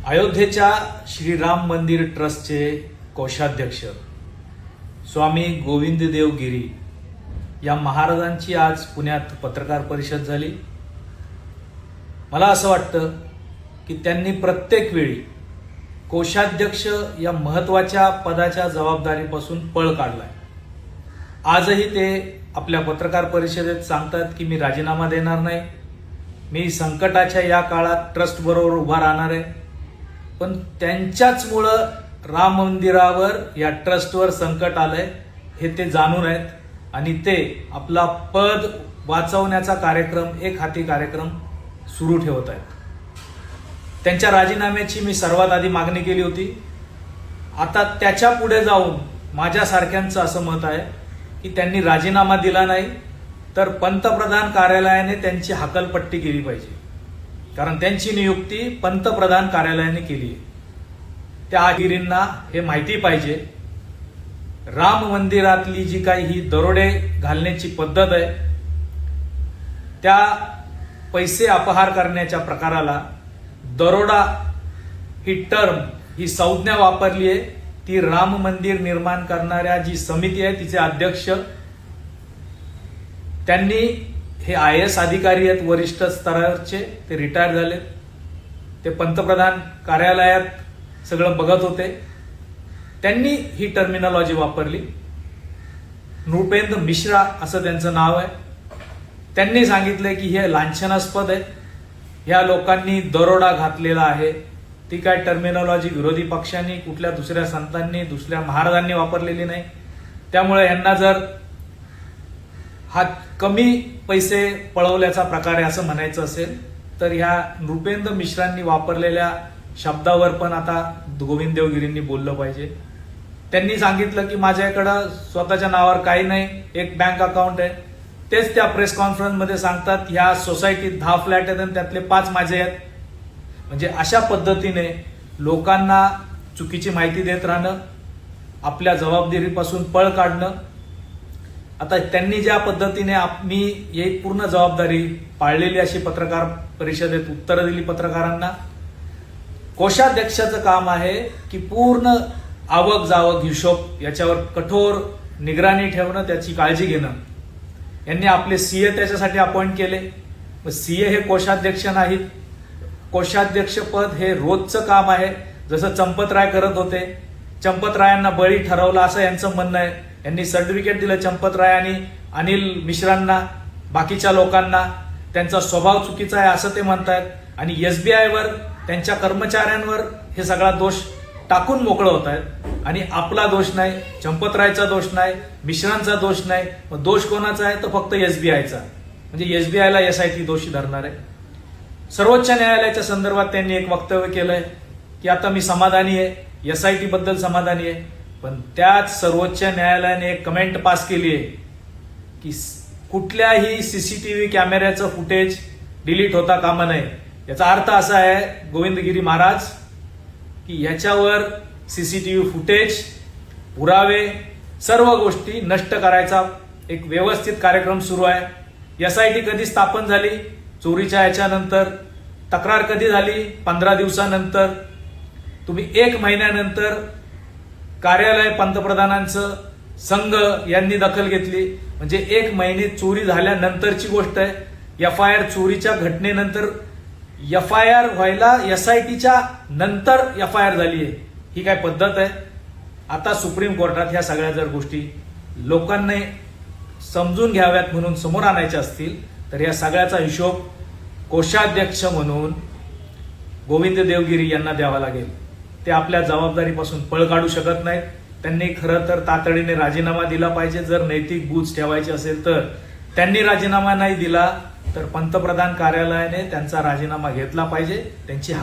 अयोध्येच्या श्रीराम मंदिर ट्रस्टचे कोषाध्यक्ष स्वामी गोविंददेव गिरी या महाराजांची आज पुण्यात पत्रकार परिषद झाली। मला असं वाटतं की त्यांनी प्रत्येक वेळी कोषाध्यक्ष या महत्त्वाच्या पदाच्या जबाबदारीपासून पळ काढलाय। आजही ते आपल्या पत्रकार परिषदेत सांगतात की मी राजीनामा देणार नाही, मी संकटाच्या या काळात ट्रस्ट बरोबर उभा राहणार आहे। पण त्यांच्याचमुळं राम मंदिरावर या ट्रस्टवर संकट आलंय हे ते जाणून आहेत आणि ते आपला पद वाचवण्याचा कार्यक्रम, एक हाती कार्यक्रम सुरू ठेवत आहेत। त्यांच्या राजीनाम्याची मी सर्वात आधी मागणी केली होती। आता त्याच्या पुढे जाऊन माझ्यासारख्यांचं असं मत आहे की त्यांनी राजीनामा दिला नाही तर पंतप्रधान कार्यालयाने त्यांची हकालपट्टी केली पाहिजे, कारण त्यांची नियुक्ती पंतप्रधान कार्यालयाने केली आहे। त्या गिरींना हे माहिती पाहिजे, राम मंदिरातली जी काही ही दरोडे घालण्याची पद्धत आहे, त्या पैसे अपहार करण्याच्या प्रकाराला दरोडा ही टर्म, ही संज्ञा वापरली आहे। ती राम मंदिर निर्माण करणाऱ्या जी समिती आहे तिचे अध्यक्ष, त्यांनी हे IAS अधिकारी आहेत, वरिष्ठ स्तरावरचे, ते रिटायर झालेत, ते पंतप्रधान कार्यालयात सगळं बघत होते, त्यांनी ही टर्मिनॉलॉजी वापरली। नृपेंद्र मिश्रा असं त्यांचं नाव आहे। त्यांनी सांगितलंय की हे लांछनास्पद आहे, या लोकांनी दरोडा घातलेला आहे। ती काय टर्मिनॉलॉजी विरोधी पक्षांनी, कुठल्या दुसऱ्या संतांनी, दुसऱ्या महाराजांनी वापरलेली नाही। त्यामुळे यांना जर हा कमी पैसे पळवल्याचा प्रकार आहे असं म्हणायचं असेल तर ह्या नृपेंद्र मिश्रांनी वापरलेल्या शब्दावर पण आता गोविंददेव गिरींनी बोललं पाहिजे। त्यांनी सांगितलं की माझ्याकडं स्वतःच्या नावावर काही नाही, एक बँक अकाउंट आहे। तेच त्या प्रेस कॉन्फरन्समध्ये सांगतात ह्या सोसायटीत 10 फ्लॅट आहेत आणि त्यातले 5 माझे आहेत। म्हणजे अशा पद्धतीने लोकांना चुकीची माहिती देत राहणं, आपल्या जबाबदारीपासून पळ काढणं। आता त्यांनी ज्या पद्धतीने मी ही पूर्ण जबाबदारी पाळलेली अशी पत्रकार परिषदेत उत्तरं दिली पत्रकारांना। कोषाध्यक्षाचं काम आहे की पूर्ण आवक जावक हिशोब याच्यावर कठोर निगराणी ठेवणं, त्याची काळजी घेणं। यांनी आपले CA त्याच्यासाठी अपॉइंट केले। CA हे कोषाध्यक्ष नाहीत, कोषाध्यक्ष पद हे रोजचं काम आहे। जसं चंपतराय करत होते, चंपतरायांना बळी ठरवलं असं यांचं म्हणणं आहे। यांनी सर्टिफिकेट दिलं चंपतराय आणि अनिल मिश्रांना, बाकीच्या लोकांना त्यांचा स्वभाव चुकीचा आहे असं ते म्हणतायत आणि SBI वर, त्यांच्या कर्मचाऱ्यांवर हे सगळा दोष टाकून मोकळं होत आहेत आणि आपला दोष नाही, चंपतरायचा दोष नाही, मिश्रांचा दोष नाही। मग दोष कोणाचा आहे तर फक्त SBIचा, म्हणजे SBI ला SIT दोषी धरणार आहे। सर्वोच्च न्यायालयाच्या संदर्भात त्यांनी एक वक्तव्य केलंय की आता मी समाधानी आहे, SIT बद्दल समाधानी आहे। पण त्याच सर्वोच्च न्यायालयाने एक कमेंट पास केली आहे की कुठल्याही CCTV कॅमेऱ्याचं फुटेज डिलीट होता कामा नये। याचा अर्थ असा आहे गोविंदगिरी महाराज की याच्यावर CCTV फुटेज, पुरावे, सर्व गोष्टी नष्ट करायचा एक व्यवस्थित कार्यक्रम सुरू आहे। SIT कधी स्थापन झाली? चोरीच्या याच्यानंतर। तक्रार कधी झाली? 15 दिवसानंतर। तुम्ही 1 महिन्यानंतर कार्यालय पंतप्रधानांचं संघ यांनी दखल घेतली, म्हणजे 1 महिने चोरी झाल्यानंतरची गोष्ट आहे। FIR चोरीच्या घटनेनंतर FIR व्हायला SITच्या नंतर FIR झाली आहे, ही काय पद्धत आहे? आता सुप्रीम कोर्टात ह्या सगळ्या जर गोष्टी लोकांनी समजून घ्याव्यात म्हणून समोर आणायच्या असतील तर या सगळ्याचा हिशोब कोषाध्यक्ष म्हणून गोविंददेव गिरी यांना द्यावा लागेल। ते आपल्या जबाबदारीपासून पळ काढू शकत नाहीत। त्यांनी खरं तर तातडीने राजीनामा दिला पाहिजे। जर नैतिक बूज ठेवायची असेल तर त्यांनी राजीनामा नाही दिला तर पंतप्रधान कार्यालयाने त्यांचा राजीनामा घेतला पाहिजे, त्यांची